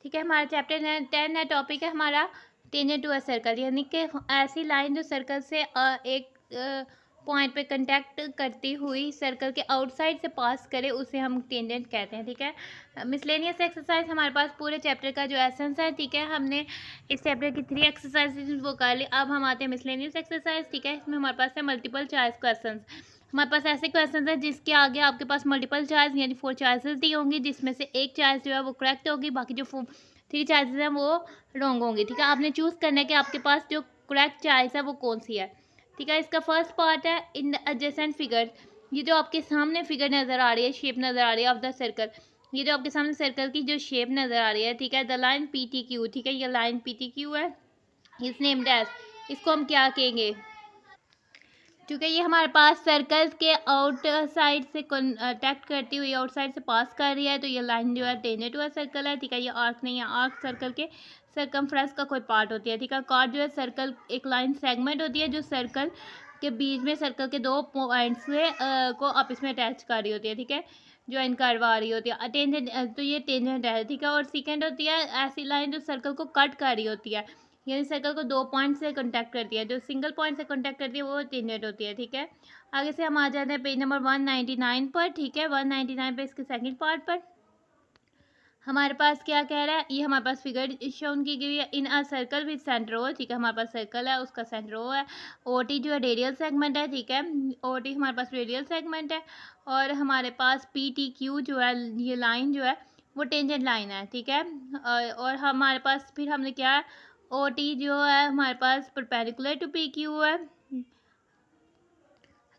ठीक है, हमारा चैप्टर 10 है, टॉपिक है हमारा टेंजेंट टू अ सर्कल, यानी कि ऐसी लाइन जो सर्कल से एक पॉइंट पे कंटेक्ट करती हुई सर्कल के आउटसाइड से पास करे, उसे हम टेंजेंट कहते हैं। ठीक है, मिसलेनियस एक्सरसाइज हमारे पास पूरे चैप्टर का जो एसेंस है। ठीक है, हमने इस चैप्टर की 3 एक्सरसाइज वो कर ली। अब हम आते हैं मिसलेनियस एक्सरसाइज। ठीक है, इसमें हमारे पास है मल्टीपल चॉइस क्वेश्चन। हमारे पास ऐसे क्वेश्चन है जिसके आगे आपके पास मल्टीपल चॉइस यानी 4 चॉइसेस दी होंगी, जिसमें से एक चॉइस जो है वो करेक्ट होगी, बाकी जो 3 चॉइसेस हैं वो रॉन्ग होंगी। ठीक है, आपने चूज़ करना है कि आपके पास जो करेक्ट चॉइस है वो कौन सी है। ठीक है, इसका फर्स्ट पार्ट है इन द एडजेसेंट फिगर। ये जो आपके सामने फिगर नज़र आ रही है, शेप नज़र आ रही है ऑफ द सर्कल, ये जो आपके सामने सर्कल की जो शेप नज़र आ रही है। ठीक है, द लाइन PTQ। ठीक है, ये लाइन PTQ है, इस नेम्ड एज, इसको हम क्या कहेंगे, क्योंकि ये हमारे पास सर्कल के आउटसाइड से कॉन्टैक्ट करती हुई आउटसाइड से पास कर रही है, तो ये लाइन जो है टेंजेंट टू अ सर्कल है। ठीक है, ये आर्क नहीं है, आर्क सर्कल के सर्कमफ्रेंस का कोई पार्ट होती है। ठीक है, कॉर्ड जो है सर्कल एक लाइन सेगमेंट होती है जो सर्कल के बीच में सर्कल के 2 पॉइंट्स से को आपस में अटैच कर रही होती है। ठीक है, ज्वाइन करवा रही होती है टेंजेंट, तो ये टेंजेंट है। ठीक है, और सेकेंड होती है ऐसी लाइन जो सर्कल को कट कर रही होती है, यानी सर्कल को 2 पॉइंट से कांटेक्ट करती है, जो सिंगल पॉइंट से कांटेक्ट करती है वो टेंजेंट होती है। ठीक है, आगे से हम आ जाते हैं पेज नंबर 199 पर। ठीक है, 199 पे इसके सेकंड पार्ट पर हमारे पास क्या कह रहा है, ये हमारे पास फिगर शोन की गई है in a circle with centre O. ठीक है, हमारे पास सर्कल है, उसका सेंटर ओ है। OT जो है रेडियल सेगमेंट है। ठीक है, OT हमारे पास रेडियल सेगमेंट है, और हमारे पास PTQ जो है, ये लाइन जो है वो टेंजेंट लाइन है। ठीक है, और हमारे पास फिर हमने क्या है, OT जो है हमारे पास परपेंडिकुलर टू PQ है।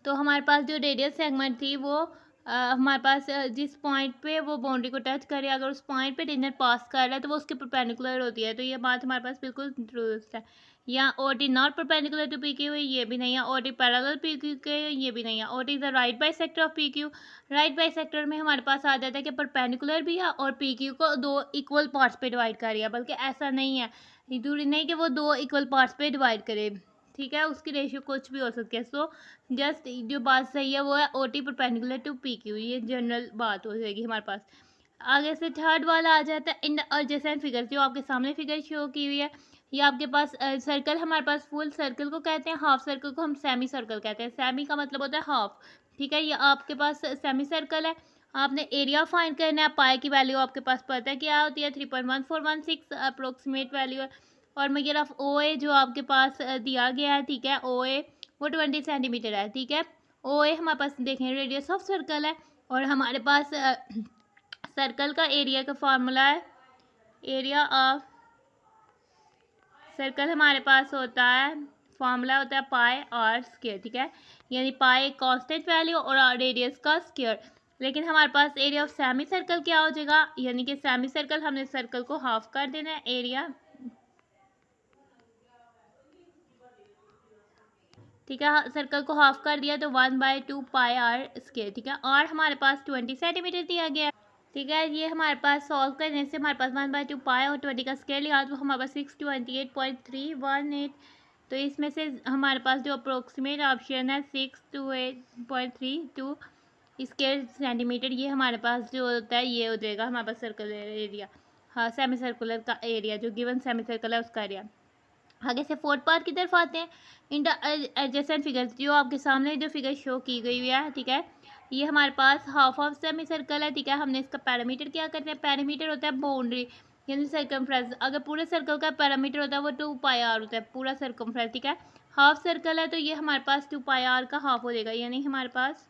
तो हमारे पास जो रेडियल सेगमेंट थी वो हमारे पास जिस पॉइंट पे वो बाउंड्री को टच करे, अगर उस पॉइंट पे टेंजेंट पास कर रहा है तो वो उसके परपेंडिकुलर होती है। तो ये बात हमारे पास बिल्कुल दुरुस्त है। या OT not perpendicular to PQ, ये भी नहीं है। OT पैरेलल PQ के, ये भी नहीं है। OT is the right by sector of PQ। Right by sector में हमारे पास आ जाता है कि परपेंडिकुलर भी है और PQ को 2 इक्वल पार्ट्स पे डिवाइड कर रही है, बल्कि ऐसा नहीं है, जरूरी नहीं कि वो 2 इक्वल पार्ट्स पे डिवाइड करे। ठीक है, उसकी रेशियो कुछ भी हो सकती है। सो जस्ट जो बात सही है वो है OT परपेंडिकुलर टू PQ, ये जनरल बात हो जाएगी हमारे पास। आगे से थर्ड वाला आ जाता है इन एडजेसेंट फिगर, जो आपके सामने फिगर शो की हुई है। ये आपके पास सर्कल, हमारे पास फुल सर्कल को कहते हैं, हाफ सर्कल को हम सेमी सर्कल कहते हैं। सेमी का मतलब होता है हाफ। ठीक है, ये आपके पास सेमी सर्कल है। आपने एरिया फाइंड करना है, पाई की वैल्यू आपके पास पता है क्या होती है, 3.1416 अप्रोक्सीमेट वैल्यू है। और मेजर ऑफ OA जो आपके पास दिया गया है। ठीक है, OA वो 20 सेंटीमीटर है। ठीक है, OA हमारे पास देखें रेडियस ऑफ सर्कल है, और हमारे पास सर्कल का एरिया का फार्मूला है, एरिया ऑफ सर्कल हमारे पास होता है, फार्मूला होता है पाई आर स्क्वायर। ठीक है, यानी पाई एक कांस्टेंट वैल्यू और रेडियस का स्क्वायर। लेकिन हमारे पास एरिया ऑफ सेमी सर्कल क्या हो जाएगा, यानी कि सेमी सर्कल हमने सर्कल को हाफ कर देना है, एरिया। ठीक है, सर्कल को हाफ कर दिया तो 1/2 पाई आर स्क्वायर। ठीक है, आर हमारे पास 20 सेंटीमीटर दिया गया है। ठीक है, ये हमारे पास सॉल्व करने से हमारे पास 1/2 पाई और 20 का स्क्वायर लिया तो हमारे पास 628.318। तो इसमें से हमारे पास जो अप्रोक्सीमेट ऑप्शन है 628.32 स्क्वायर सेंटीमीटर, ये हमारे पास जो होता है ये हो जाएगा हमारे पास सर्कुलर एरिया, हाँ सेमी सर्कुलर का एरिया, जो गिवन सेमी सर्कल है उसका एरिया। आगे से फोर्थ पार्ट की तरफ आते हैं इन द एडजेसेंट फिगर्स, जो आपके सामने जो फिगर शो की गई हुई है। ठीक है, ये हमारे पास हाफ ऑफ सेमी सर्कल है। ठीक है, हमने इसका पैरामीटर क्या करते हैं, पैरामीटर होता है बाउंड्री यानी सर्कमफ्रेंस। अगर पूरे सर्कल का पैरामीटर होता है वो 2 पाई आर होता है, पूरा सर्कमफ्रेंस। ठीक है, हाफ सर्कल है तो ये हमारे पास 2 पाई आर का हाफ हो जाएगा, यानी हमारे पास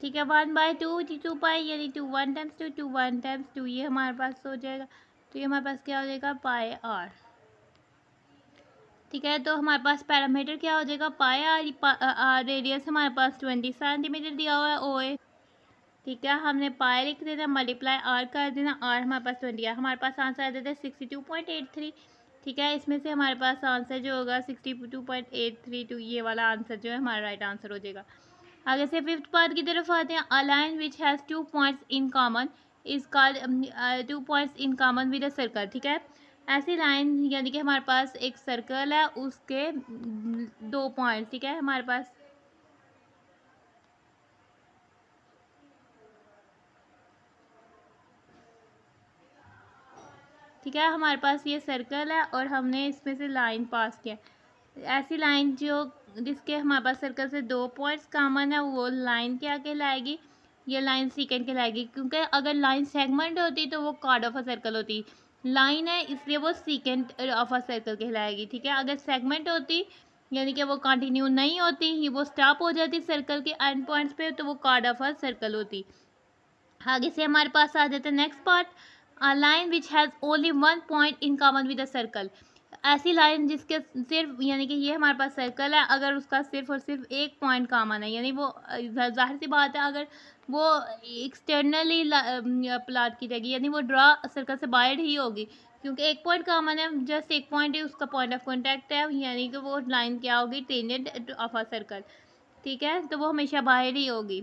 ठीक है 1/2 2 पाई, यानी 2 1 टाइम्स 2 2 1 टाइम्स 2, ये हमारे पास हो जाएगा। तो ये हमारे पास क्या हो जाएगा, पाई आर। ठीक है, तो हमारे पास पैरामीटर क्या हो जाएगा, पाई आर। रेडियस हमारे पास 20 सेंटीमीटर दिया हुआ है OA। ठीक है, हमने पाई लिख देना, मल्टीप्लाई आर कर देना, आर हमारे पास 20 है। हमारे पास आंसर आ जाता है 62.83। ठीक है, इसमें से हमारे पास आंसर जो होगा 62.832, ये वाला आंसर जो है हमारा राइट आंसर हो जाएगा। आगे से फिफ्थ पार्ट की तरफ आते हैं। A line which has 2 points in common is called 2 points in common with a circle. ठीक है, ऐसी लाइन यानी कि हमारे पास एक सर्कल है, उसके 2 पॉइंट्स। ठीक है, हमारे पास ठीक है। हमारे पास ये सर्कल है और हमने इसमें से लाइन पास किया। ऐसी लाइन जो जिसके हमारे पास सर्कल से 2 पॉइंट्स कॉमन है वो लाइन क्या कहलाएगी? ये लाइन सीकेंट कहलाएगी, क्योंकि अगर लाइन सेगमेंट होती तो वो कॉर्ड ऑफ अ सर्कल होती। लाइन है इसलिए वो सीकेंट ऑफ अ सर्कल कहलाएगी। ठीक है। अगर सेगमेंट होती यानी कि वो कंटिन्यू नहीं होती, वो स्टॉप हो जाती सर्कल के एंड पॉइंट्स पे, तो वो कॉर्ड ऑफ अ सर्कल होती। आगे से हमारे पास आ जाता है next part, a line which has only one point in common with a circle. ऐसी लाइन जिसके सिर्फ यानी कि ये हमारे पास सर्कल है, अगर उसका सिर्फ और सिर्फ एक पॉइंट कॉमन है, यानी वो जाहिर सी बात है अगर वो एक्सटर्नली प्लाट की जाएगी, यानी वो ड्रा सर्कल से बाहर ही होगी, क्योंकि एक पॉइंट कॉमन है, जस्ट एक पॉइंट ही उसका पॉइंट ऑफ कॉन्टैक्ट है, यानी कि वो लाइन क्या होगी? Tangent of a circle. ठीक है। तो वो हमेशा बाहर ही होगी,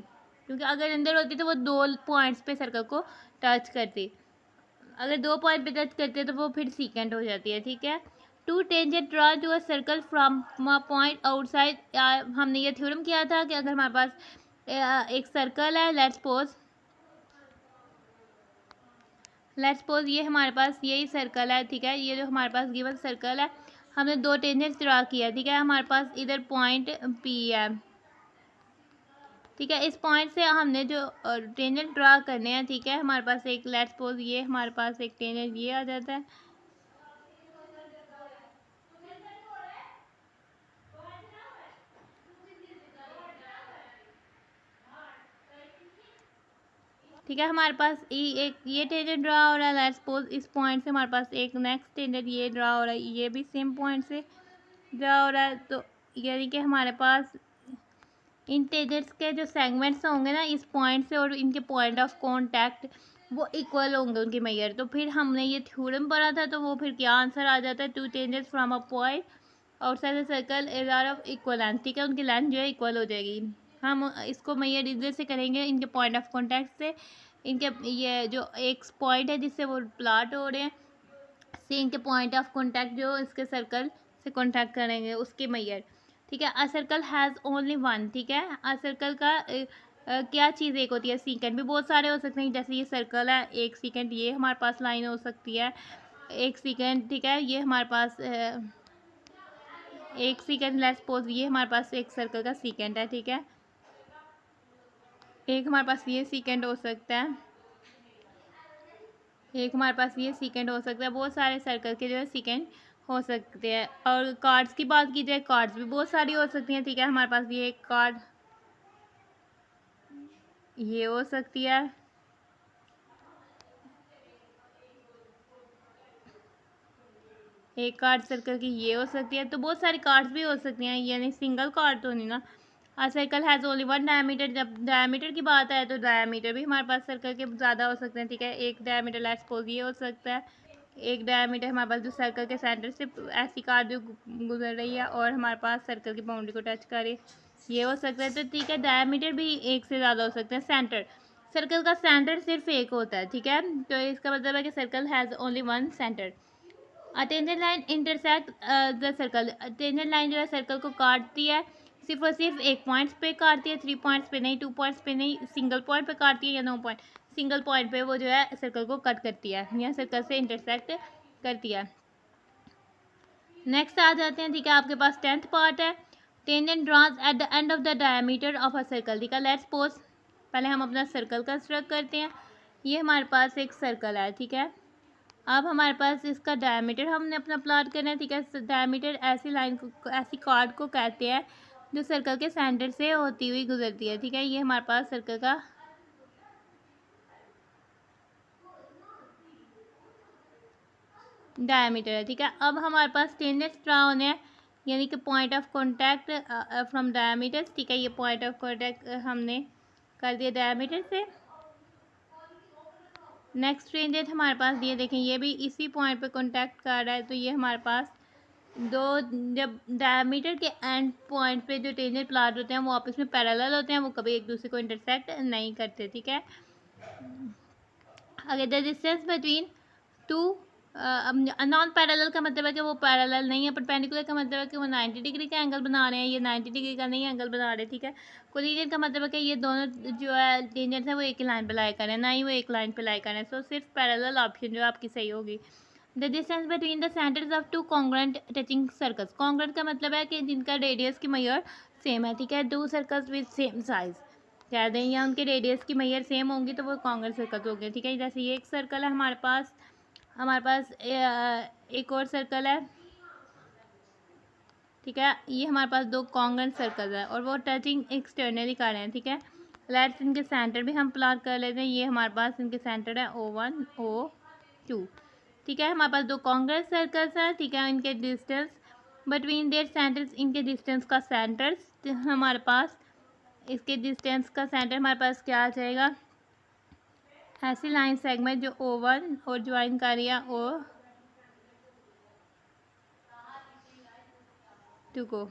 क्योंकि अगर अंदर होती तो वो 2 पॉइंट्स पे सर्कल को टच करती। अगर 2 पॉइंट पे टच करते तो वो फिर सीकेंट हो जाती है। ठीक है। Two tangent draw to a circle from a point outside. हमने ये थ्योरम किया था कि अगर हमारे पास एक सर्कल है, लेट्स सपोज ये हमारे पास यही सर्कल है। ठीक है। ये जो हमारे पास गिवन सर्कल है, हमने 2 टेंजेंट्स ड्रा किया। ठीक है। हमारे पास इधर पॉइंट पी है। ठीक है। इस पॉइंट से हमने जो टेंजेंट ड्रा करने हैं, ठीक है, हमारे पास एक लेट्स सपोज ये हमारे पास एक टेंजेंट ये आ जाता है। ठीक है। हमारे पास एक ये टेंजेंट ड्रा हो रहा है, लेट्स सपोज इस पॉइंट से हमारे पास एक नेक्स्ट टेंजेंट ये ड्रा हो रहा है, ये भी सेम पॉइंट से ड्रा हो रहा है। तो यानी कि हमारे पास इन टेंजेंट्स के जो सेगमेंट्स होंगे ना इस पॉइंट से और इनके पॉइंट ऑफ कांटेक्ट वो इक्वल होंगे उनके मेजर। तो फिर हमने ये थ्योरम पढ़ा था, तो वो फिर क्या आंसर आ जाता है? Two tangents from a point outside the circle is are of equal length. ठीक है। उनकी लेंथ जो है इक्वल हो जाएगी। हम इसको मेजर इधर से करेंगे इनके पॉइंट ऑफ कॉन्टैक्ट से, इनके ये जो एक पॉइंट है जिससे वो प्लाट हो रहे हैं से इनके पॉइंट ऑफ कॉन्टैक्ट जो इसके सर्कल से कॉन्टैक्ट करेंगे उसके मेजर। ठीक है। A circle has only one. ठीक है। अ सर्कल का क्या चीज़ एक होती है? सीकेंट भी बहुत सारे हो सकते हैं, जैसे ये सर्कल है, एक सीकेंट ये हमारे पास लाइन हो सकती है, एक सीकेंट। ठीक है। ये हमारे पास एक सीकेंट लेट्स सपोज ये हमारे पास एक सर्कल का सीकेंट है। ठीक है। एक हमारे पास ये सीकेंट हो सकता है, एक हमारे पास ये सीकेंट हो सकता है, बहुत सारे सर्कल के जो है सीकेंट हो सकते हैं। और कार्ड्स की बात की जाए, कार्ड्स भी बहुत सारी हो सकती हैं। ठीक है। हमारे पास ये एक कार्ड ये हो सकती है, एक कार्ड सर्कल की ये हो सकती है, तो बहुत सारी कार्ड्स भी हो सकती हैं, यानी सिंगल कार्ड तो नहीं ना। A circle has only one diameter. जब डायमीटर की बात आए तो डायमीटर भी हमारे पास सर्कल के ज़्यादा हो सकते हैं। ठीक है। एक डायमीटर लेट्स सपोज ये हो सकता है, एक डायमीटर हमारे पास जो सर्कल के सेंटर से ऐसी कार्ड जो गुजर रही है और हमारे पास सर्कल की बाउंड्री को टच करे, ये हो सकता है। तो ठीक है, डायमीटर भी एक से ज़्यादा हो सकते हैं। सेंटर, सर्कल का सेंटर सिर्फ एक होता है। ठीक है। तो इसका मतलब है कि circle has only one centre. Tangent line intersect the circle. Tangent line जो है सर्कल को काटती है, सिर्फ और सिर्फ एक पॉइंट्स पे काटती है, 3 पॉइंट्स पे नहीं, 2 पॉइंट्स पे नहीं, सिंगल पॉइंट पे काटती है या 9 पॉइंट, सिंगल पॉइंट पे वो जो है सर्कल को कट करती है या सर्कल से इंटरसेक्ट करती है। नेक्स्ट आ जाते हैं। ठीक है। आपके पास 10th पार्ट है, tangent draws at the end of the diameter of a circle. ठीक है। लेट्स सपोज पहले हम अपना सर्कल कंस्ट्रक्ट करते हैं। ये हमारे पास एक सर्कल है। ठीक है। अब हमारे पास इसका डायमीटर हमने अपना प्लॉट करना है। ठीक है। डायमीटर ऐसी लाइन को ऐसी कार्ड को कहते हैं जो सर्कल के सेंटर से होती हुई गुजरती है। ठीक है। ये हमारे पास सर्कल का डायमीटर है। ठीक है। अब हमारे पास टेंजेंट्स ड्रा होने हैं, यानी कि point of contact from diameter. ठीक है। ये पॉइंट ऑफ कॉन्टैक्ट हमने कर दिया डायमीटर से। नेक्स्ट टेंजेंट हमारे पास ये देखें, ये भी इसी पॉइंट पे कॉन्टैक्ट कर रहा है, तो ये हमारे पास दो, जब डायमीटर के एंड पॉइंट पे जो टेंजेंट प्लॉट होते हैं वो आपस में पैरेलल होते हैं, वो कभी एक दूसरे को इंटरसेक्ट नहीं करते। ठीक है। अगर the distance between two non parallel का मतलब है कि वो पैरेलल नहीं है, परपेंडिकुलर का मतलब है कि वो 90 डिग्री का एंगल बना रहे हैं, ये 90 डिग्री का नहीं एंगल बना रहे। ठीक है। कोलिजन का मतलब है कि ये दोनों जो है टेंजेंट्स हैं वो एक ही लाइन पे लाई करें, ना ही वो एक लाइन पे लाई करें। सो सिर्फ पैरेलल ऑप्शन जो आपकी सही होगी। The distance between the centres of two congruent touching circles. Congruent का मतलब है कि जिनका रेडियस की मेजर सेम है, ठीक है, to circles with same size कह दें, या उनके रेडियस की मेजर सेम होंगी तो वो कॉन्ग्रुएंट सर्कल्स हो गए, ठीक है। जैसे ये एक सर्कल है हमारे पास एक और सर्कल है, ठीक है, ये हमारे पास दो कॉन्ग्रुएंट सर्कल है और वो टचिंग एक्सटर्नली कर रहे हैं, ठीक है। लेट्स इनके सेंटर भी हम प्लॉट कर लेते हैं। ये हमारे पास इनके सेंटर है O1 O2, ठीक है। हमारे पास दो कॉन्ग्रुएंट सर्कल्स हैं, ठीक है। इनके डिस्टेंस बिटवीन देयर सेंटर्स, इनके डिस्टेंस का सेंटर्स हमारे पास, इसके डिस्टेंस का सेंटर हमारे पास क्या आ जाएगा, ऐसी लाइन सेगमेंट जो O1 और ज्वाइन कर रही है O2 को,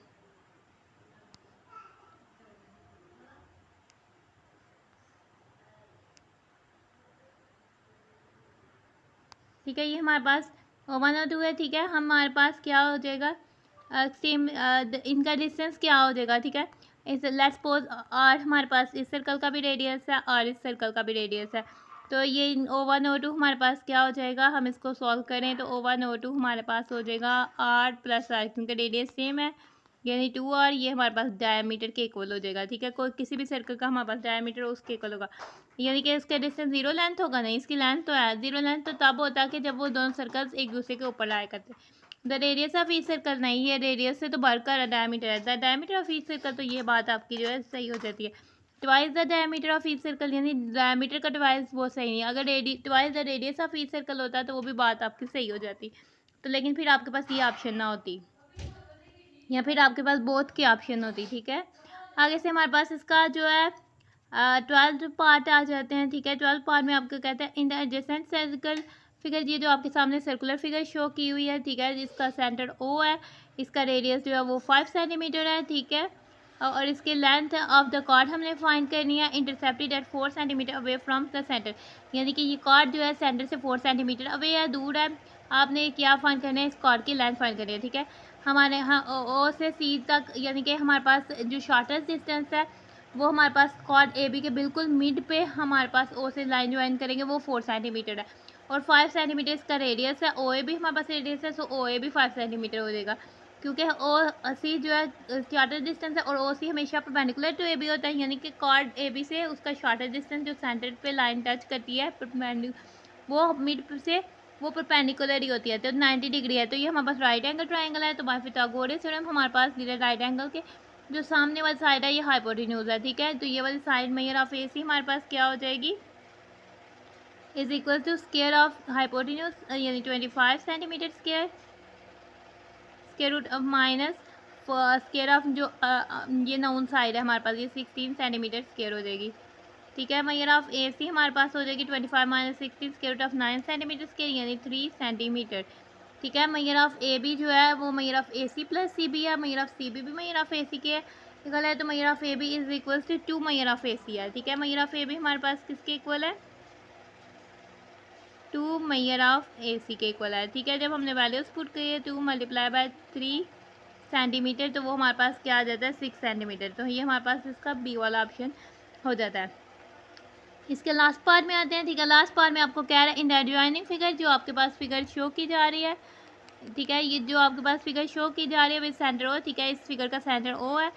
ठीक है। ये हमारे पास O1 और O2 है, ठीक है। हमारे पास क्या हो जाएगा, सेम इनका डिस्टेंस क्या हो जाएगा, ठीक है। इस लेट्स सपोज R हमारे पास इस सर्कल का भी रेडियस है और इस सर्कल का भी रेडियस है, तो ये O1 O2 हमारे पास क्या हो जाएगा, हम इसको सॉल्व करें तो O1 O2 हमारे पास हो जाएगा R प्लस R, क्योंकि रेडियस सेम है यानी 2R, ये हमारे पास डायमीटर के इक्वल हो जाएगा, ठीक है। कोई किसी भी सर्कल का हमारे पास डायमीटर उसके इक्वल होगा, यानी कि इसका डिस्टेंस जीरो लेंथ होगा नहीं, इसकी लेंथ तो है जीरो। लेंथ तो तब होता है कि जब वो दोनों सर्कल्स एक दूसरे के ऊपर लाया करते। The radius of each circle, नहीं है रेडियस से तो बढ़कर डायमीटर है, the diameter of each circle, तो ये बात आपकी जो है सही हो जाती है। Twice the diameter of each circle, यानी डायमीटर का ट्वाइस वो सही नहीं, अगर twice the radius of each circle होता तो वो भी बात आपकी सही हो जाती, तो लेकिन फिर आपके पास ये ऑप्शन ना होती, या फिर आपके पास बोथ की ऑप्शन होती, ठीक है। आगे से हमारे पास इसका जो है 12th पार्ट आ जाते हैं, ठीक है। 12th पार्ट में आपको कहते हैं in the adjacent circle figure, ये जो आपके सामने सर्कुलर फिगर शो की हुई है, ठीक है, जिसका सेंटर O है, इसका रेडियस जो है वो 5 सेंटीमीटर है, ठीक है। और इसकी लेंथ ऑफ द कॉर्ड हमने फाइंड करनी है, intercepted at 4 centimetre away from the centre, यानी कि ये कॉर्ड जो है सेंटर से 4 सेंटीमीटर अवे है, दूर है। आपने क्या फाइंड करना है, इस कॉर्ड की लेंथ फाइंड करनी है, ठीक है। हमारे यहाँ O से C तक, यानी कि हमारे पास जो शॉर्टेस्ट डिस्टेंस है वो हमारे पास कॉर्ड AB के बिल्कुल मिड पे हमारे पास O से लाइन ज्वाइन करेंगे, वो 4 सेंटीमीटर है और 5 सेंटीमीटर इसका रेडियस है। OA भी हमारे पास रेडियस है, सो OA भी 5 सेंटीमीटर हो जाएगा, क्योंकि OC जो है शॉर्टेस्ट डिस्टेंस है और OC हमेशा परपेंडिकुलर टू AB होता है, यानी कि कॉर्ड AB से उसका शॉर्टेस्ट डिस्टेंस जो सेंटर पे लाइन टच करती है वो मिड से वो परपेंडिकुलर ही होती है, तो 90 डिग्री है, तो ये हमारे पास राइट एंगल ट्राइंगल है। तो बाय पिथागोरस थ्योरम हमारे पास राइट एंगल के जो सामने वाली साइड है ये हाइपोटेन्यूज है, ठीक है। तो ये वाली साइड मेजर ऑफ AC हमारे पास क्या हो जाएगी, is equal to square of hypotenuse यानी 25 centimetre square, square root of minus square of जो ये नाउन साइड है हमारे पास, ये 16 सेंटीमीटर स्क्वायर हो जाएगी, ठीक है। मेजर ऑफ AC हमारे पास हो जाएगी 25 minus 16 square root of 9 centimetre square यानी 3 सेंटीमीटर, ठीक है। मेजर ऑफ AB जो है वो measure of AC plus CB है, मेजर ऑफ CB भी मेजर ऑफ AC के इक्वल है, तो measure of AB is equal to 2 measure of AC है, ठीक है। मेजर ऑफ AB हमारे पास किसके इक्वल है, 2 मेजर ऑफ AC के इक्वल है, ठीक है। जब हमने वैल्यूज पुट की है 2 मल्टीप्लाई बाय 3 सेंटीमीटर, तो वो हमारे पास क्या आ जाता है 6 सेंटीमीटर, तो ये हमारे पास इसका B वाला ऑप्शन हो जाता है। इसके लास्ट पार्ट में आते हैं, ठीक है। लास्ट पार्ट में आपको कह रहा है इन द ज्वाइनिंग फिगर, जो आपके पास फिगर शो की जा रही है, ठीक है, ये जो आपके पास फिगर शो की जा रही है विद सेंटर O, ठीक है, इस फिगर का सेंटर O है।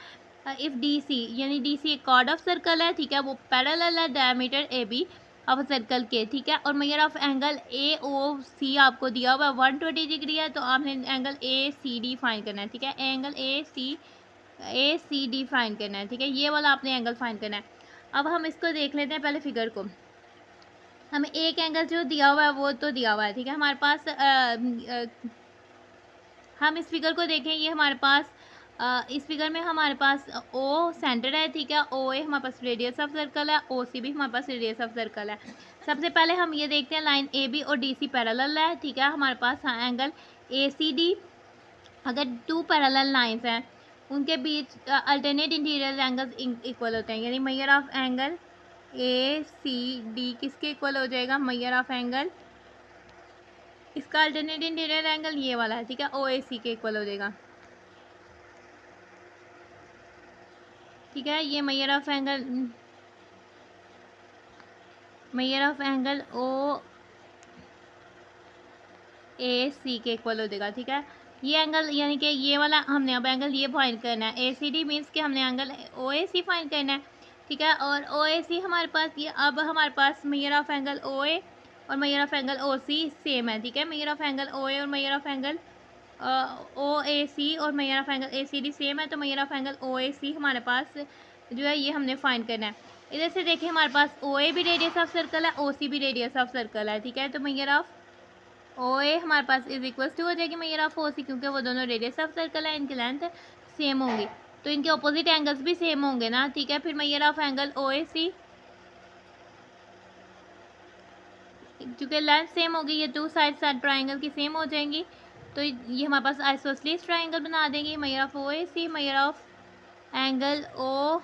इफ़ DC यानी DC एक कॉर्ड ऑफ सर्कल है, ठीक है, वो पैरेलल है डायमीटर AB ऑफ सर्कल के, ठीक है। और मेजर ऑफ एंगल AOC आपको दिया हुआ है 120 डिग्री है, तो आपने एंगल ACD फाइंड करना है, ठीक है। एंगल ACD फाइंड करना है, ठीक है, ये वाला आपने एंगल फाइंड करना है। अब हम इसको देख लेते हैं पहले फिगर को। हमें एक एंगल जो दिया हुआ है वो तो दिया हुआ है, ठीक है। हमारे पास हम इस फिगर को देखें, ये हमारे पास इस फिगर में हमारे पास O सेंटर है, ठीक है। OA हमारे पास रेडियस ऑफ सर्कल है, OC भी हमारे पास रेडियस ऑफ सर्कल है। सबसे पहले हम ये देखते हैं लाइन AB और DC पैरेलल है, ठीक है। हमारे पास एंगल ACD, अगर 2 पैरेलल लाइंस हैं उनके बीच अल्टरनेट इंटीरियर एंगल्स इक्वल होते हैं, यानी मेजर ऑफ एंगल ACD किसके इक्वल हो जाएगा, मेजर ऑफ एंगल इसका अल्टरनेट इंटीरियर एंगल ये वाला है, ठीक है, OAC के इक्वल हो जाएगा, ठीक है। ये major of angle O A C के इक्वल हो जाएगा। ठीक है, ये एंगल यानी कि ये वाला हमने अब एंगल ये फाइंड करना है। ए सी डी मीन्स कि हमने angle O A C find करना है। ठीक है, और ओ ए सी हमारे पास ये अब हमारे पास measure of angle O A और measure of angle O C same है। ठीक है, measure of angle O A और measure of angle O A C और measure of angle A C D same है, तो measure of angle O A C हमारे पास जो है ये हमने फाइंड करना है। इधर से देखिए हमारे पास ओ ए भी रेडियस ऑफ सर्कल है, ओ सी भी रेडियस ऑफ सर्कल है। ठीक है, तो मेजर ऑफ ओ ए हमारे पास इज इक्वल टू हो जाएगी मेजर ऑफ ओ सी, क्योंकि वो दोनों रेडियस ऑफ सर्कल है, इनकी लेंथ सेम होंगी, तो इनके ऑपोजिट एंगल्स भी सेम होंगे ना। ठीक है, फिर major of angle O A सी, क्योंकि लेंथ सेम होगी, ये टू साइड ट्राइंगल की सेम हो जाएंगी, तो ये हमारे पास आइसोसेलेस ट्राइंगल बना देंगे। Measure of O A C, measure of angle O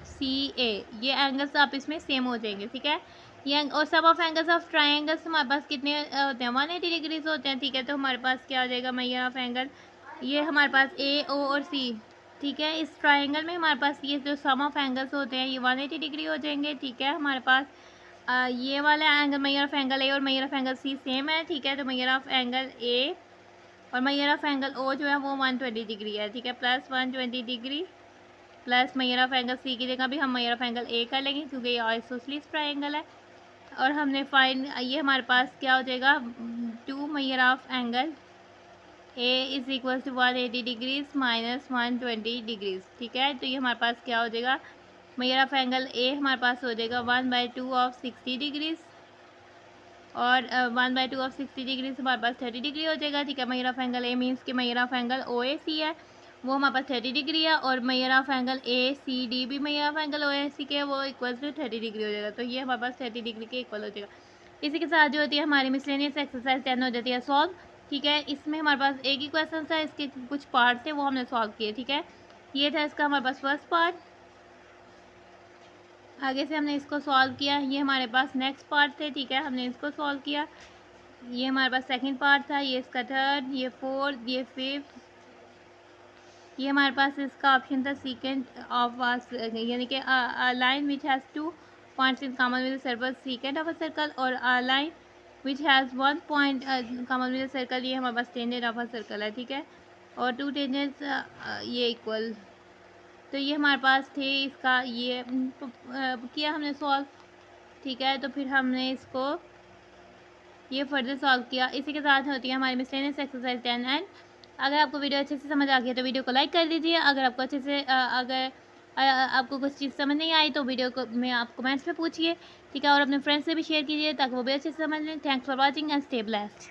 C A, ये एंगल्स आप इसमें सेम हो जाएंगे। ठीक है, ये और सम ऑफ एंगल्स ऑफ ट्राइंगल्स हमारे पास कितने होते हैं, 180 डिग्रीज होते हैं। ठीक है, तो हमारे पास क्या हो जाएगा, मेजर ऑफ एंगल ये हमारे पास ए ओ और सी। ठीक है, इस ट्राइंगल में हमारे पास ये जो सम ऑफ एंगल्स होते हैं ये 180 डिग्री हो जाएंगे। ठीक है, हमारे पास ये वाला angle measure of angle A और measure of angle C same है। ठीक है, तो मेजर ऑफ एंगल ए और मेजर ऑफ एंगल ओ जो है वो 120 डिग्री है। ठीक है, plus 120 degree plus measure of angle C की जगह भी हम मेजर ऑफ एंगल ए कर लेंगे, क्योंकि ये आइसोसेलेस ट्राइंगल है। और हमने फाइंड ये हमारे पास क्या हो जाएगा, 2 measure of angle A is equal to 180 degrees minus 120 degrees. ठीक है, तो ये हमारे पास क्या हो जाएगा, मेजर ऑफ एंगल ए हमारे पास हो जाएगा 1/2 ऑफ 60 डिग्रीज, और 1/2 ऑफ 60 डिग्रीज हमारे पास 30 डिग्री हो जाएगा। ठीक है, measure of angle A means कि measure of angle O A C है, वो हमारे पास 30 डिग्री है, और measure of angle A C D भी measure of angle O A C के वो इक्वल टू 30 डिग्री हो जाएगा, तो ये हमारे पास 30 डिग्री के इक्वल हो जाएगा। इसी के साथ जो होती है हमारी मिसलेनियस एक्सरसाइज 10 हो जाती है सॉल्व। ठीक है, इसमें हमारे पास एक ही क्वेश्चन था, इसके कुछ पार्ट थे वो हमने सॉल्व किए। ठीक है, ये था इसका हमारे पास फर्स्ट पार्ट, आगे से हमने इसको सॉल्व किया, ये हमारे पास नेक्स्ट पार्ट थे। ठीक है, हमने इसको सॉल्व किया, ये हमारे पास सेकंड पार्ट था, ये इसका थर्ड, ये फोर्थ, ये फिफ्थ, ये हमारे पास इसका ऑप्शन था सेकेंड ऑफ यानी कि line which has 2 points in common with circle secant of a circle, और line which has 1 point common with circle, ये हमारे पास टेंजेंट ऑफ अ सर्कल है। ठीक है, और 2 टेंजेंट्स ये इक्वल, तो ये हमारे पास थे, इसका ये किया हमने सॉल्व। ठीक है, तो फिर हमने इसको ये फर्दर सॉल्व किया। इसी के साथ होती है हमारी मिसलेनियस एक्सरसाइज 10 एंड। अगर आपको वीडियो अच्छे से समझ आ गई है तो वीडियो को लाइक कर दीजिए। अगर आपको अच्छे से अगर आपको कुछ चीज़ समझ नहीं आई तो वीडियो को में आप कमेंट्स में पूछिए। ठीक है, और अपने फ्रेंड्स से भी शेयर कीजिए ताकि वो भी अच्छे से समझ लें। Thanks for watching and stay blessed.